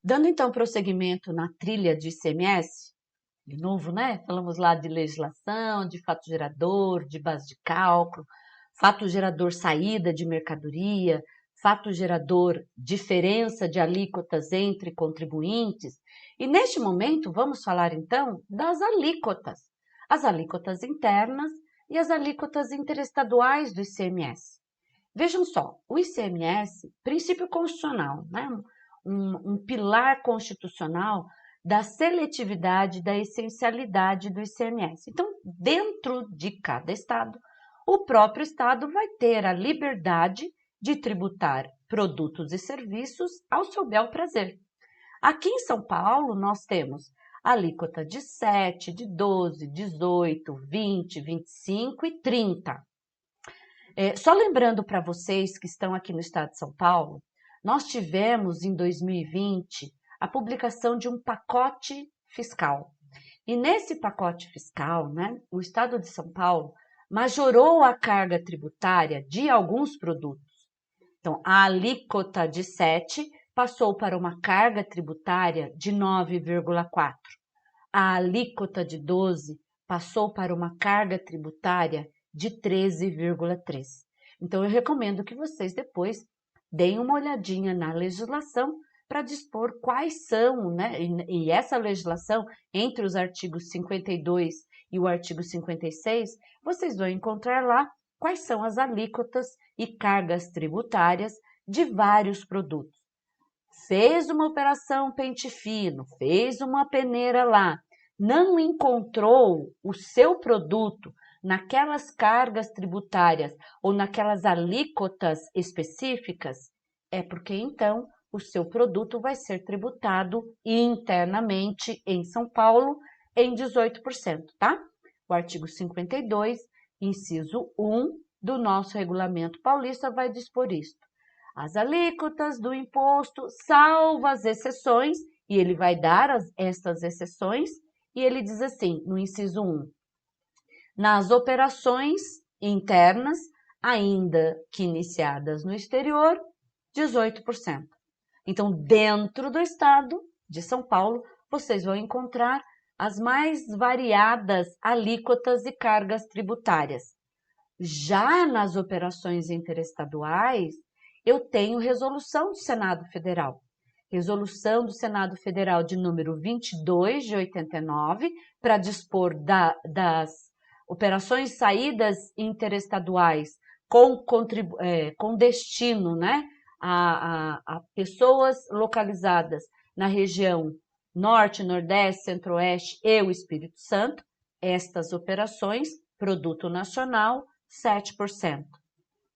Dando então prosseguimento na trilha de ICMS, de novo, né? Falamos lá de legislação, de fato gerador, de base de cálculo, fato gerador saída de mercadoria, fato gerador diferença de alíquotas entre contribuintes. E neste momento vamos falar então das alíquotas, as alíquotas internas e as alíquotas interestaduais do ICMS. Vejam só, o ICMS, princípio constitucional, né? um pilar constitucional da seletividade, da essencialidade do ICMS. Então, dentro de cada estado, o próprio estado vai ter a liberdade de tributar produtos e serviços ao seu bel prazer. Aqui em São Paulo, nós temos alíquota de 7, de 12, 18, 20, 25 e 30. Só lembrando para vocês que estão aqui no estado de São Paulo, nós tivemos em 2020 a publicação de um pacote fiscal. E nesse pacote fiscal, né, o estado de São Paulo majorou a carga tributária de alguns produtos. Então, a alíquota de 7 passou para uma carga tributária de 9,4. A alíquota de 12 passou para uma carga tributária de 13,3. Então, eu recomendo que vocês depois deem uma olhadinha na legislação para dispor quais são, né? E essa legislação, entre os artigos 52 e o artigo 56, vocês vão encontrar lá quais são as alíquotas e cargas tributárias de vários produtos. Fez uma operação pente fino, fez uma peneira lá, não encontrou o seu produto naquelas cargas tributárias ou naquelas alíquotas específicas, é porque então o seu produto vai ser tributado internamente em São Paulo em 18%, tá? O artigo 52, inciso 1 do nosso regulamento paulista vai dispor isto. As alíquotas do imposto, salvo as exceções, e ele vai dar estas exceções, e ele diz assim, no inciso 1, nas operações internas, ainda que iniciadas no exterior, 18%. Então, dentro do estado de São Paulo, vocês vão encontrar as mais variadas alíquotas e cargas tributárias. Já nas operações interestaduais, eu tenho resolução do Senado Federal. Resolução do Senado Federal de número 22 de 89, para dispor das operações saídas interestaduais com destino, né, a pessoas localizadas na região Norte, Nordeste, Centro-Oeste e o Espírito Santo. Estas operações, produto nacional, 7%.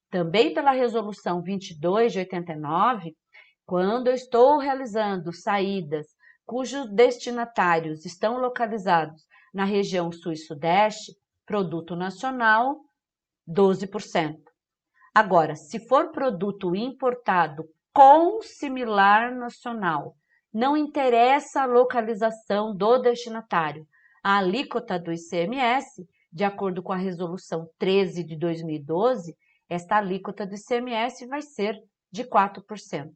Também pela resolução 22 de 89, quando eu estou realizando saídas cujos destinatários estão localizados na região Sul e Sudeste, produto nacional, 12%. Agora, se for produto importado com similar nacional, não interessa a localização do destinatário, a alíquota do ICMS, de acordo com a resolução 13 de 2012, esta alíquota do ICMS vai ser de 4%,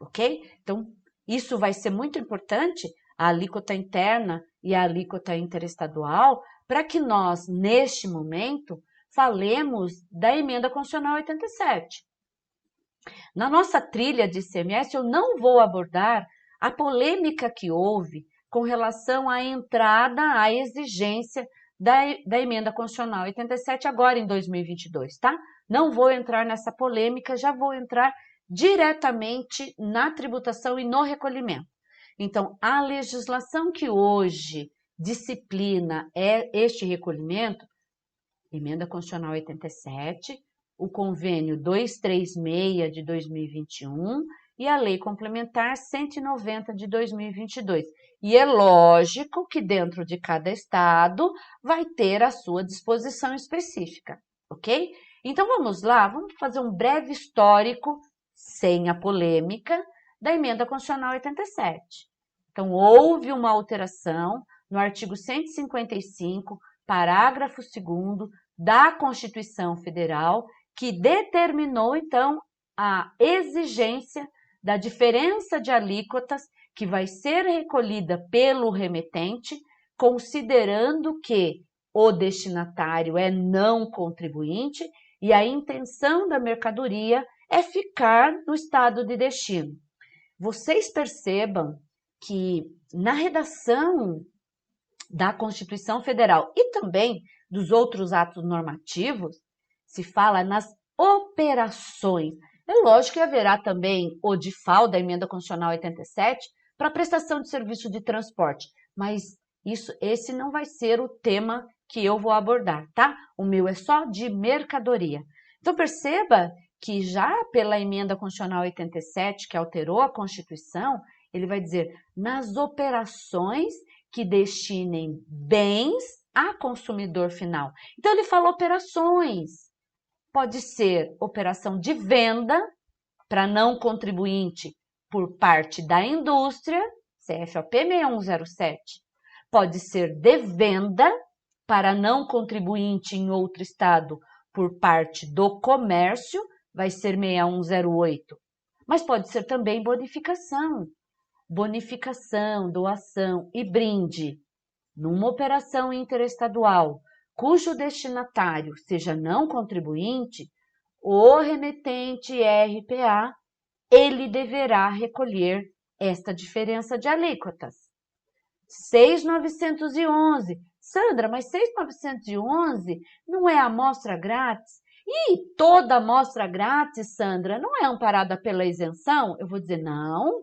ok? Então, isso vai ser muito importante, a alíquota interna e a alíquota interestadual, para que nós, neste momento, falemos da emenda constitucional 87. Na nossa trilha de ICMS, eu não vou abordar a polêmica que houve com relação à entrada, à exigência da emenda constitucional 87 agora em 2022, tá? Não vou entrar nessa polêmica, já vou entrar diretamente na tributação e no recolhimento. Então, a legislação que hoje disciplina este recolhimento, emenda constitucional 87, o convênio 236 de 2021 e a lei complementar 190 de 2022. E é lógico que dentro de cada estado vai ter a sua disposição específica, ok? Então vamos lá, vamos fazer um breve histórico, sem a polêmica, da emenda constitucional 87. Então houve uma alteração no artigo 155, parágrafo 2º da Constituição Federal, que determinou, então, a exigência da diferença de alíquotas que vai ser recolhida pelo remetente, considerando que o destinatário é não contribuinte e a intenção da mercadoria é ficar no estado de destino. Vocês percebam que na redação da Constituição Federal e também dos outros atos normativos, se fala nas operações. É lógico que haverá também o DIFAL da Emenda Constitucional 87 para prestação de serviço de transporte, mas esse não vai ser o tema que eu vou abordar, tá? O meu é só de mercadoria. Então perceba que já pela Emenda Constitucional 87, que alterou a Constituição, ele vai dizer nas operações que destinem bens a consumidor final. Então ele fala operações. Pode ser operação de venda para não contribuinte por parte da indústria, CFOP 6107. Pode ser de venda para não contribuinte em outro estado por parte do comércio, vai ser 6108. Mas pode ser também bonificação. Bonificação, doação e brinde numa operação interestadual cujo destinatário seja não contribuinte, o remetente RPA, ele deverá recolher esta diferença de alíquotas. 6.911. Sandra, mas 6.911 não é amostra grátis? E toda amostra grátis, Sandra, não é amparada pela isenção? Eu vou dizer, não.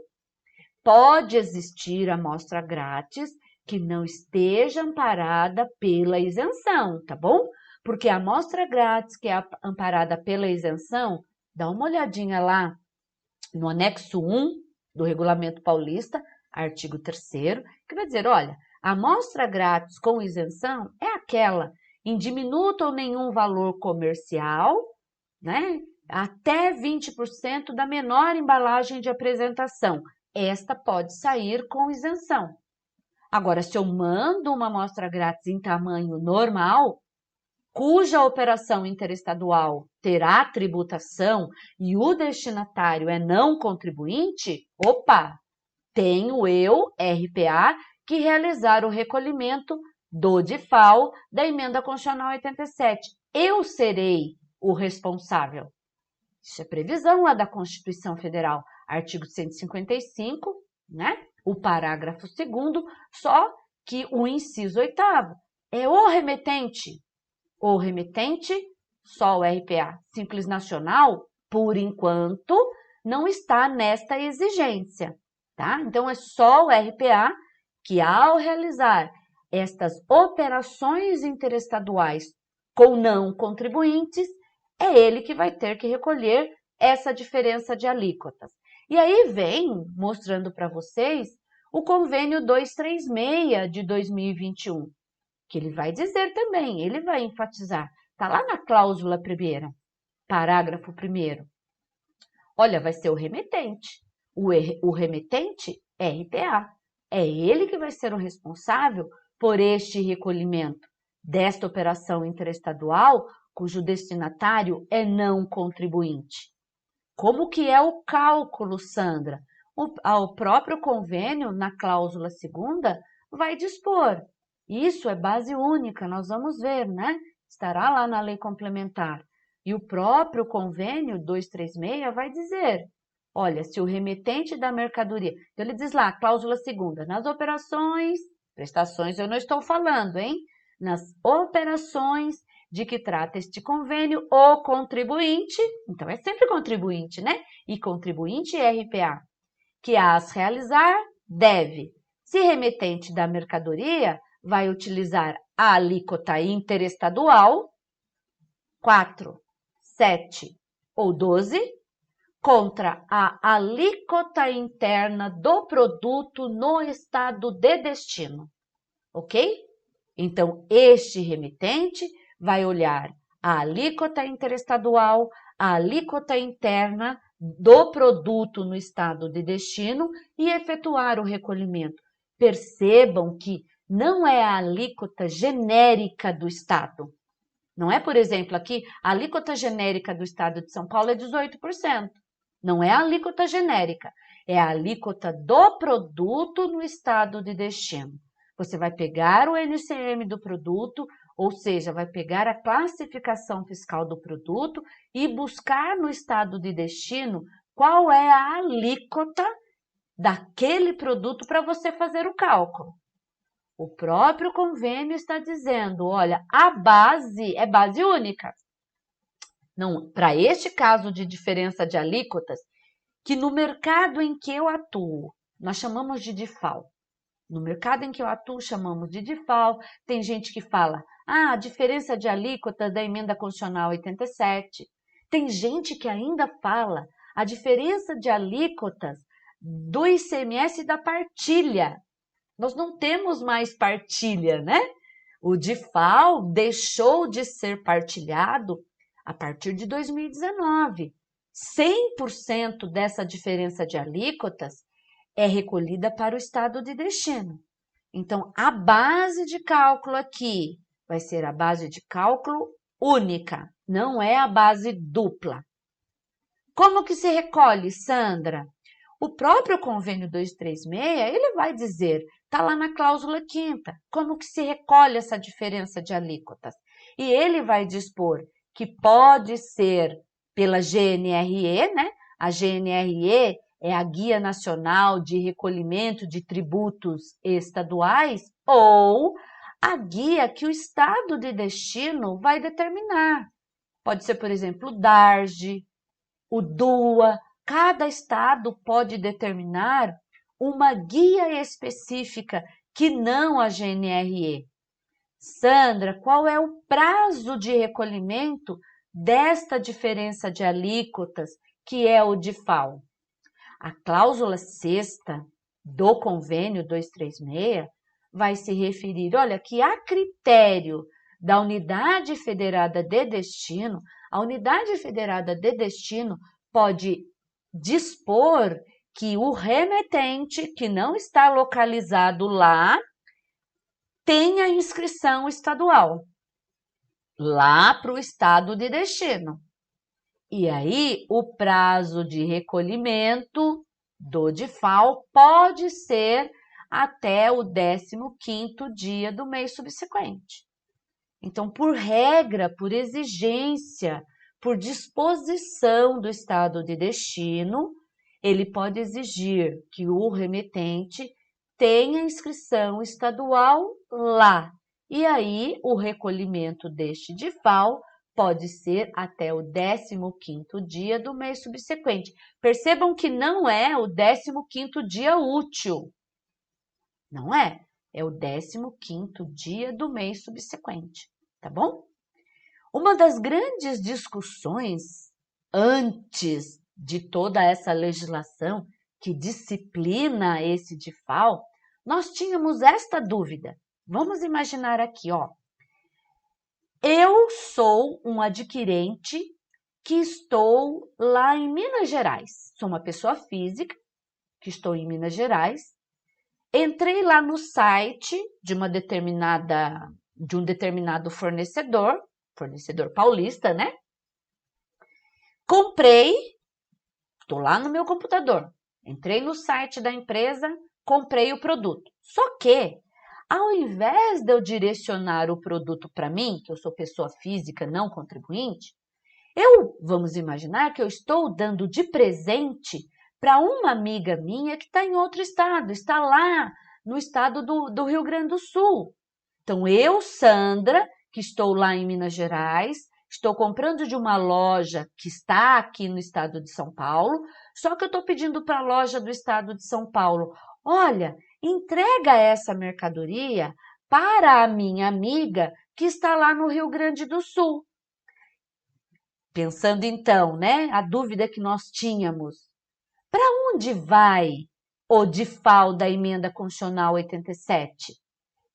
Pode existir amostra grátis que não esteja amparada pela isenção, tá bom? Porque a amostra grátis que é amparada pela isenção, dá uma olhadinha lá no anexo 1 do Regulamento Paulista, artigo 3º, que vai dizer, olha, a amostra grátis com isenção é aquela em diminuto ou nenhum valor comercial, né? Até 20% da menor embalagem de apresentação. Esta pode sair com isenção. Agora, se eu mando uma amostra grátis em tamanho normal, cuja operação interestadual terá tributação e o destinatário é não contribuinte, opa, tenho eu, RPA, que realizar o recolhimento do DIFAL da Emenda Constitucional 87. Eu serei o responsável. Isso é previsão lá da Constituição Federal, artigo 155, né? O parágrafo 2º, só que o inciso 8º é o remetente. O remetente, só o RPA Simples Nacional, por enquanto, não está nesta exigência, tá? Então, é só o RPA que, ao realizar estas operações interestaduais com não contribuintes, é ele que vai ter que recolher essa diferença de alíquotas. E aí vem mostrando para vocês o convênio 236 de 2021, que ele vai dizer também, ele vai enfatizar, está lá na cláusula primeira, parágrafo 1º. Olha, vai ser o remetente. O remetente é RPA. É ele que vai ser o responsável por este recolhimento desta operação interestadual cujo destinatário é não contribuinte. Como que é o cálculo, Sandra? O próprio convênio, na cláusula 2ª, vai dispor. Isso é base única, nós vamos ver, né? Estará lá na lei complementar. E o próprio convênio 236 vai dizer, olha, se o remetente da mercadoria... Então, ele diz lá, cláusula 2ª, nas operações, prestações eu não estou falando, hein? Nas operações de que trata este convênio, o contribuinte, então é sempre contribuinte, né? E contribuinte RPA, que as realizar, deve. Se remetente da mercadoria, vai utilizar a alíquota interestadual, 4, 7 ou 12, contra a alíquota interna do produto no estado de destino, ok? Então, este remetente vai olhar a alíquota interestadual, a alíquota interna do produto no estado de destino e efetuar o recolhimento. Percebam que não é a alíquota genérica do estado. Não é, por exemplo, aqui, a alíquota genérica do estado de São Paulo é 18%. Não é a alíquota genérica, é a alíquota do produto no estado de destino. Você vai pegar o NCM do produto, ou seja, vai pegar a classificação fiscal do produto e buscar no estado de destino qual é a alíquota daquele produto para você fazer o cálculo. O próprio convênio está dizendo, olha, a base é base única. Não, para este caso de diferença de alíquotas, que no mercado em que eu atuo, nós chamamos de DIFAL. No mercado em que eu atuo, chamamos de DIFAL. Tem gente que fala, a diferença de alíquotas da emenda constitucional 87. Tem gente que ainda fala a diferença de alíquotas do ICMS e da partilha. Nós não temos mais partilha, né? O DIFAL deixou de ser partilhado a partir de 2019. 100% dessa diferença de alíquotas é recolhida para o estado de destino. Então, a base de cálculo aqui vai ser a base de cálculo única, não é a base dupla. Como que se recolhe, Sandra? O próprio convênio 236, ele vai dizer, está lá na cláusula 5ª, como que se recolhe essa diferença de alíquotas. E ele vai dispor que pode ser pela GNRE, né? A GNRE é a Guia Nacional de Recolhimento de Tributos Estaduais, ou a guia que o estado de destino vai determinar. Pode ser, por exemplo, o DARGE, o DUA. Cada estado pode determinar uma guia específica que não a GNRE. Sandra, qual é o prazo de recolhimento desta diferença de alíquotas, que é o DIFAL? A cláusula 6ª do convênio 236 vai se referir, olha, que a critério da unidade federada de destino, a unidade federada de destino pode dispor que o remetente que não está localizado lá tenha inscrição estadual, lá para o estado de destino. E aí, o prazo de recolhimento do DIFAL pode ser até o 15º dia do mês subsequente. Então, por regra, por exigência, por disposição do estado de destino, ele pode exigir que o remetente tenha inscrição estadual lá. E aí, o recolhimento deste DIFAL pode ser até o 15º dia do mês subsequente. Percebam que não é o 15º dia útil. Não é. É o 15º dia do mês subsequente. Tá bom? Uma das grandes discussões antes de toda essa legislação que disciplina esse DIFAL, nós tínhamos esta dúvida. Vamos imaginar aqui, ó. Eu sou um adquirente que estou lá em Minas Gerais. Sou uma pessoa física que estou em Minas Gerais. Entrei lá no site de um determinado fornecedor paulista, né? Comprei, estou lá no meu computador. Entrei no site da empresa, comprei o produto. Só que, ao invés de eu direcionar o produto para mim, que eu sou pessoa física não contribuinte, vamos imaginar que eu estou dando de presente para uma amiga minha que está em outro estado, está lá no estado do Rio Grande do Sul. Então, eu, Sandra, que estou lá em Minas Gerais, estou comprando de uma loja que está aqui no estado de São Paulo, só que eu estou pedindo para a loja do estado de São Paulo, olha, entrega essa mercadoria para a minha amiga que está lá no Rio Grande do Sul. Pensando então, né, a dúvida que nós tínhamos, para onde vai o DIFAL da emenda constitucional 87?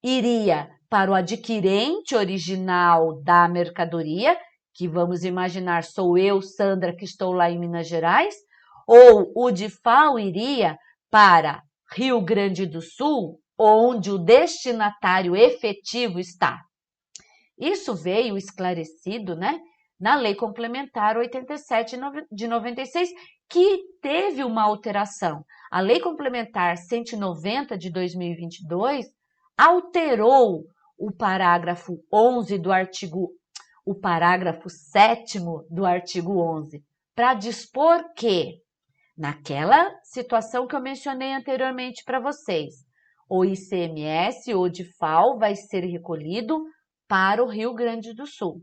Iria para o adquirente original da mercadoria, que vamos imaginar sou eu, Sandra, que estou lá em Minas Gerais, ou o DIFAL iria para Rio Grande do Sul, onde o destinatário efetivo está. Isso veio esclarecido, né, na Lei Complementar 87 de 96, que teve uma alteração. A Lei Complementar 190 de 2022 alterou o parágrafo 11 do artigo, o parágrafo 7º do artigo 11, para dispor que, naquela situação que eu mencionei anteriormente para vocês, o ICMS ou DIFAL vai ser recolhido para o Rio Grande do Sul.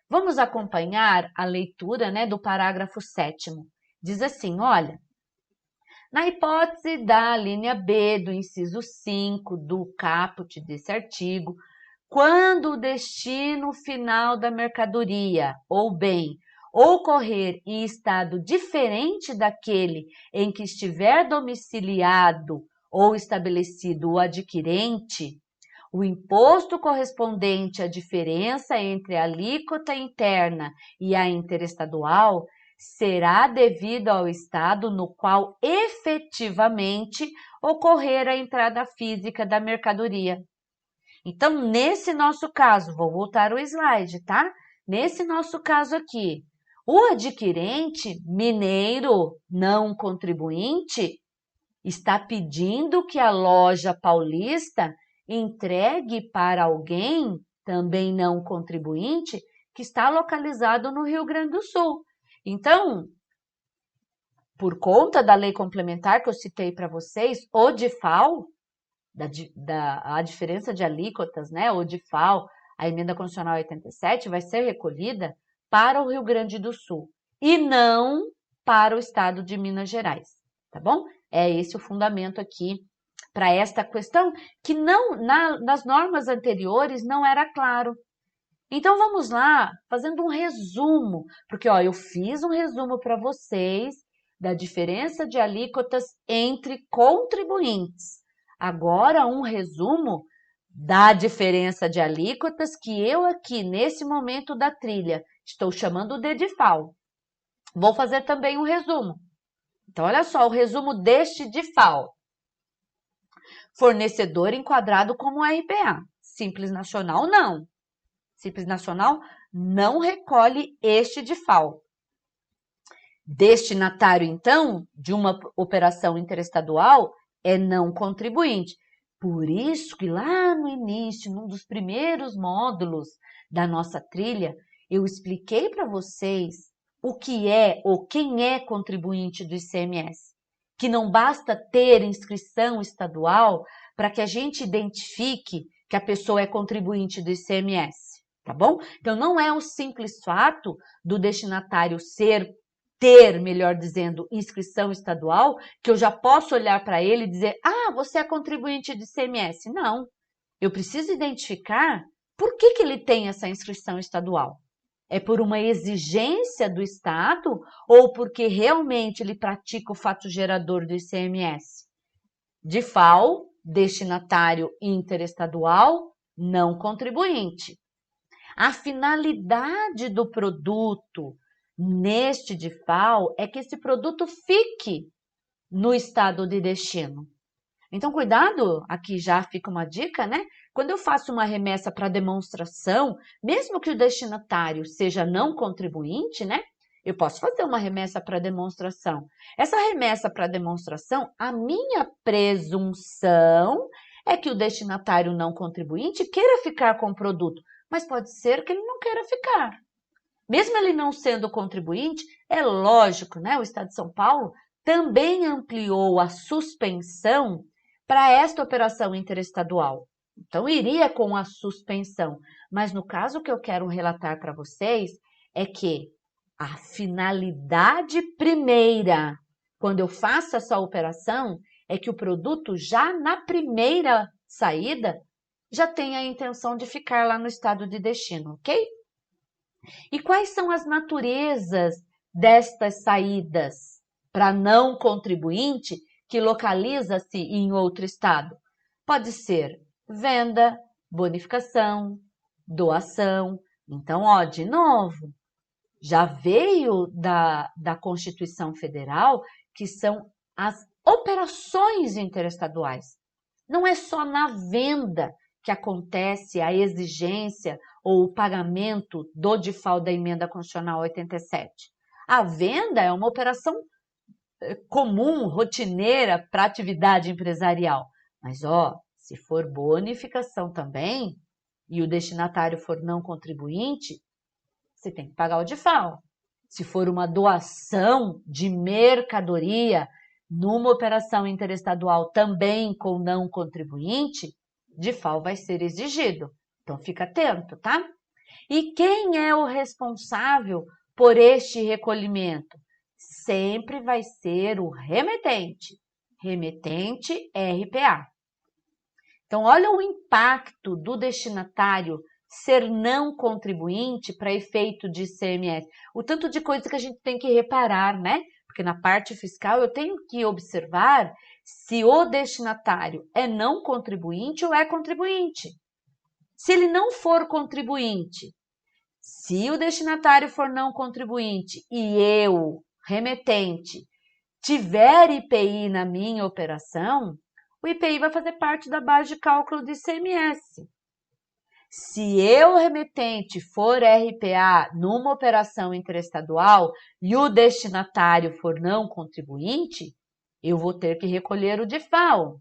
Vamos acompanhar a leitura, né, do parágrafo 7º. Diz assim, olha, na hipótese da linha B do inciso 5 do caput desse artigo, quando o destino final da mercadoria ou bem ocorrer em estado diferente daquele em que estiver domiciliado ou estabelecido o adquirente, o imposto correspondente à diferença entre a alíquota interna e a interestadual será devido ao estado no qual efetivamente ocorrer a entrada física da mercadoria. Então, nesse nosso caso, vou voltar o slide, tá? Nesse nosso caso aqui, o adquirente mineiro não contribuinte está pedindo que a loja paulista entregue para alguém, também não contribuinte, que está localizado no Rio Grande do Sul. Então, por conta da lei complementar que eu citei para vocês, o DIFAL, a diferença de alíquotas, né? O DIFAL, a emenda constitucional 87, vai ser recolhida para o Rio Grande do Sul e não para o estado de Minas Gerais, tá bom? É esse o fundamento aqui para esta questão, que não nas normas anteriores não era claro. Então, vamos lá, fazendo um resumo, porque ó, eu fiz um resumo para vocês da diferença de alíquotas entre contribuintes. Agora, um resumo da diferença de alíquotas que eu aqui, nesse momento da trilha, estou chamando de DIFAL. Vou fazer também um resumo. Então, olha só, o resumo deste DIFAL. Fornecedor enquadrado como RPA. Simples Nacional, não. Simples Nacional não recolhe este DIFAL. Destinatário, então, de uma operação interestadual é não contribuinte. Por isso que lá no início, num dos primeiros módulos da nossa trilha, eu expliquei para vocês o que é ou quem é contribuinte do ICMS. Que não basta ter inscrição estadual para que a gente identifique que a pessoa é contribuinte do ICMS, tá bom? Então, não é o simples fato do destinatário ter, melhor dizendo, inscrição estadual, que eu já posso olhar para ele e dizer, ah, você é contribuinte de ICMS. Não, eu preciso identificar por que ele tem essa inscrição estadual. É por uma exigência do Estado ou porque realmente ele pratica o fato gerador do ICMS? DIFAL, destinatário interestadual, não contribuinte. A finalidade do produto neste DIFAL é que esse produto fique no estado de destino. Então, cuidado, aqui já fica uma dica, né? Quando eu faço uma remessa para demonstração, mesmo que o destinatário seja não contribuinte, né? Eu posso fazer uma remessa para demonstração. Essa remessa para demonstração, a minha presunção é que o destinatário não contribuinte queira ficar com o produto, mas pode ser que ele não queira ficar. Mesmo ele não sendo contribuinte, é lógico, né? O Estado de São Paulo também ampliou a suspensão para esta operação interestadual. Então, iria com a suspensão. Mas no caso que eu quero relatar para vocês é que a finalidade primeira, quando eu faço essa operação, é que o produto já na primeira saída já tem a intenção de ficar lá no estado de destino, ok? E quais são as naturezas destas saídas para não contribuinte que localiza-se em outro estado? Pode ser venda, bonificação, doação. Então, ó, de novo, já veio da Constituição Federal que são as operações interestaduais. Não é só na venda que acontece a exigência ou o pagamento do DIFAL da Emenda Constitucional 87? A venda é uma operação comum, rotineira para atividade empresarial. Mas, se for bonificação também e o destinatário for não contribuinte, você tem que pagar o DIFAL. Se for uma doação de mercadoria numa operação interestadual também com não contribuinte, DIFAL vai ser exigido. Então, fica atento, tá? E quem é o responsável por este recolhimento? Sempre vai ser o remetente. Remetente RPA. Então, olha o impacto do destinatário ser não contribuinte para efeito de ICMS. O tanto de coisa que a gente tem que reparar, né? Porque na parte fiscal eu tenho que observar se o destinatário é não contribuinte ou é contribuinte. Se ele não for contribuinte, se o destinatário for não contribuinte e eu, remetente, tiver IPI na minha operação, o IPI vai fazer parte da base de cálculo do ICMS. Se eu, remetente, for RPA numa operação interestadual e o destinatário for não contribuinte, eu vou ter que recolher o DIFAL.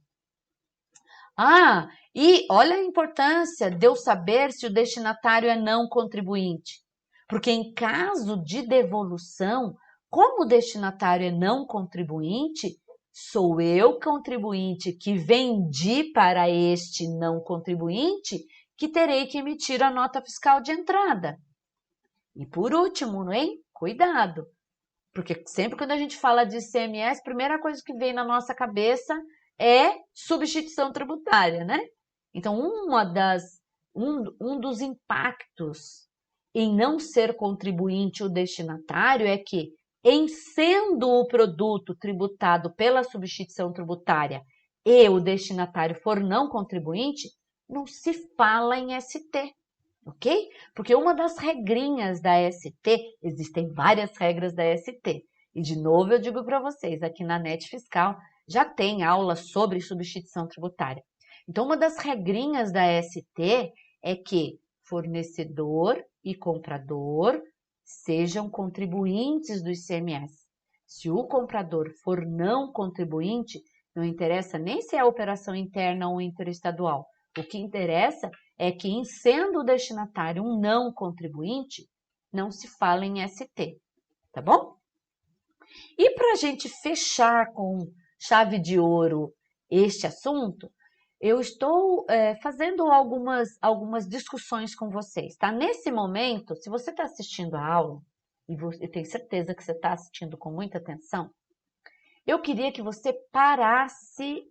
E olha a importância de eu saber se o destinatário é não contribuinte. Porque em caso de devolução, como o destinatário é não contribuinte, sou eu, contribuinte, que vendi para este não contribuinte, que terei que emitir a nota fiscal de entrada. E por último, hein? Cuidado, porque sempre quando a gente fala de ICMS, a primeira coisa que vem na nossa cabeça é substituição tributária, né? Então, um dos impactos em não ser contribuinte o destinatário é que, em sendo o produto tributado pela substituição tributária e o destinatário for não contribuinte, não se fala em ST, ok? Porque uma das regrinhas da ST, existem várias regras da ST, e de novo eu digo para vocês, aqui na NET Fiscal já tem aula sobre substituição tributária. Então, uma das regrinhas da ST é que fornecedor e comprador sejam contribuintes do ICMS. Se o comprador for não contribuinte, não interessa nem se é operação interna ou interestadual. O que interessa é que, em sendo o destinatário um não contribuinte, não se fala em ST, tá bom? E para a gente fechar com chave de ouro este assunto, eu estou fazendo algumas discussões com vocês, tá? Nesse momento, se você está assistindo a aula, e eu tenho certeza que você está assistindo com muita atenção, eu queria que você parasse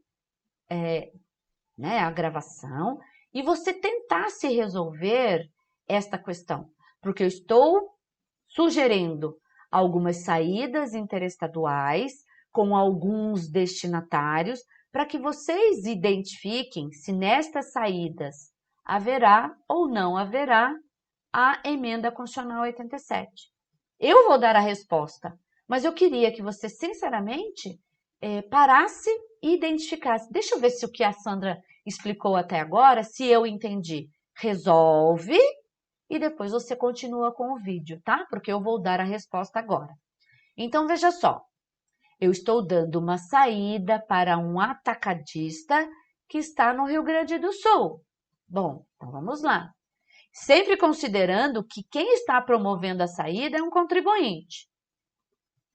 a gravação e você tentasse resolver esta questão, porque eu estou sugerindo algumas saídas interestaduais com alguns destinatários para que vocês identifiquem se nestas saídas haverá ou não haverá a emenda constitucional 87. Eu vou dar a resposta, mas eu queria que você, sinceramente, parasse e identificasse. Deixa eu ver se o que a Sandra explicou até agora, se eu entendi. Resolve e depois você continua com o vídeo, tá? Porque eu vou dar a resposta agora. Então, veja só. Eu estou dando uma saída para um atacadista que está no Rio Grande do Sul. Bom, então vamos lá. Sempre considerando que quem está promovendo a saída é um contribuinte.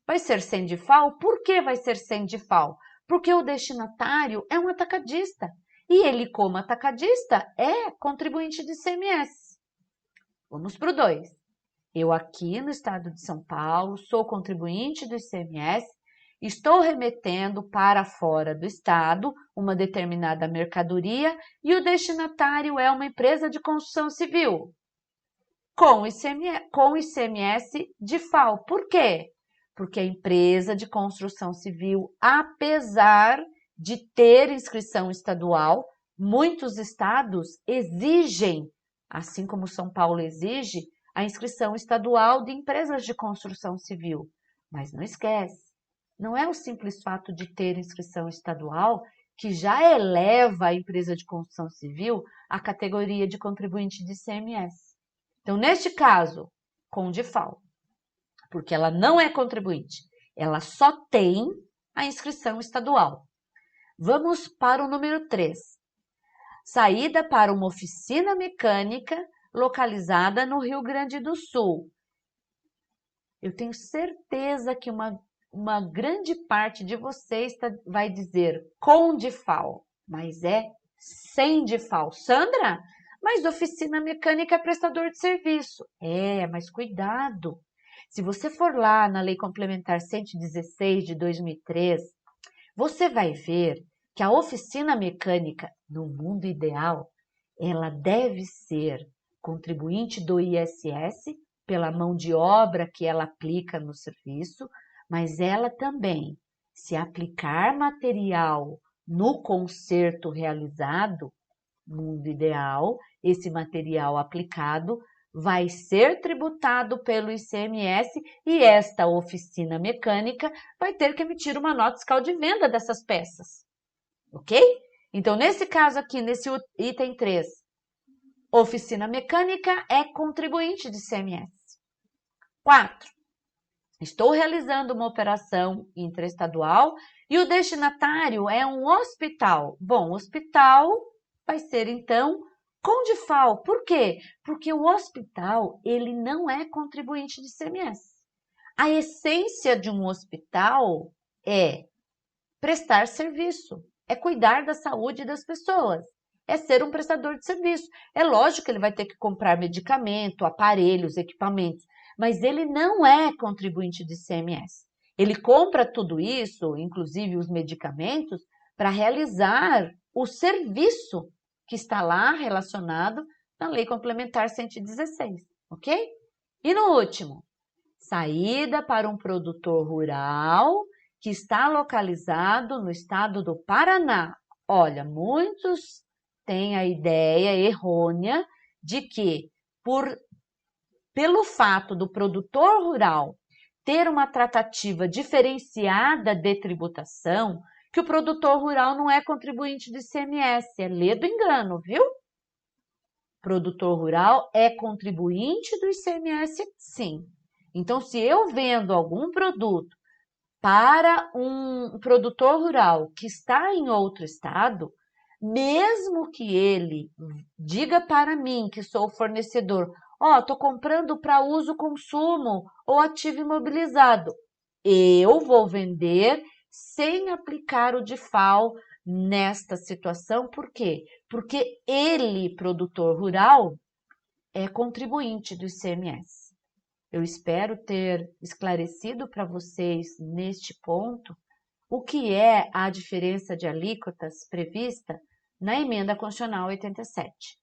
Vai ser sem DIFAL? Por que vai ser sem DIFAL? Porque o destinatário é um atacadista. E ele, como atacadista, é contribuinte de ICMS. Vamos para o 2. Eu aqui no estado de São Paulo sou contribuinte do ICMS, estou remetendo para fora do estado uma determinada mercadoria e o destinatário é uma empresa de construção civil com ICMS DIFAL. Por quê? Porque a empresa de construção civil, apesar de ter inscrição estadual, muitos estados exigem, assim como São Paulo exige, a inscrição estadual de empresas de construção civil. Mas não esquece, não é o simples fato de ter inscrição estadual que já eleva a empresa de construção civil à categoria de contribuinte de ICMS. Então, neste caso, com DIFAL, porque ela não é contribuinte, ela só tem a inscrição estadual. Vamos para o número 3. Saída para uma oficina mecânica localizada no Rio Grande do Sul. Eu tenho certeza que uma grande parte de vocês vai dizer com DIFAL, mas é sem DIFAL. Sandra, mas oficina mecânica é prestador de serviço. Mas cuidado. Se você for lá na Lei Complementar 116 de 2003, você vai ver que a oficina mecânica, no mundo ideal, ela deve ser contribuinte do ISS pela mão de obra que ela aplica no serviço, mas ela também, se aplicar material no conserto realizado, no mundo ideal, esse material aplicado vai ser tributado pelo ICMS e esta oficina mecânica vai ter que emitir uma nota fiscal de venda dessas peças, ok? Então, nesse caso aqui, nesse item 3, oficina mecânica é contribuinte de ICMS. 4. Estou realizando uma operação intraestadual e o destinatário é um hospital. Bom, o hospital vai ser, então, com DIFAL. Por quê? Porque o hospital, ele não é contribuinte de ICMS. A essência de um hospital é prestar serviço, é cuidar da saúde das pessoas, é ser um prestador de serviço. É lógico que ele vai ter que comprar medicamento, aparelhos, equipamentos, mas ele não é contribuinte de ICMS. Ele compra tudo isso, inclusive os medicamentos, para realizar o serviço que está lá relacionado na Lei Complementar 116, ok? E no último, saída para um produtor rural que está localizado no estado do Paraná. Olha, muitos têm a ideia errônea de que, pelo fato do produtor rural ter uma tratativa diferenciada de tributação, que o produtor rural não é contribuinte do ICMS. É lê do engano, viu? Produtor rural é contribuinte do ICMS, sim. Então, se eu vendo algum produto para um produtor rural que está em outro estado, mesmo que ele diga para mim, que sou o fornecedor, estou comprando para uso consumo ou ativo imobilizado, eu vou vender sem aplicar o DIFAL nesta situação. Por quê? Porque ele, produtor rural, é contribuinte do ICMS. Eu espero ter esclarecido para vocês neste ponto o que é a diferença de alíquotas prevista na Emenda Constitucional 87.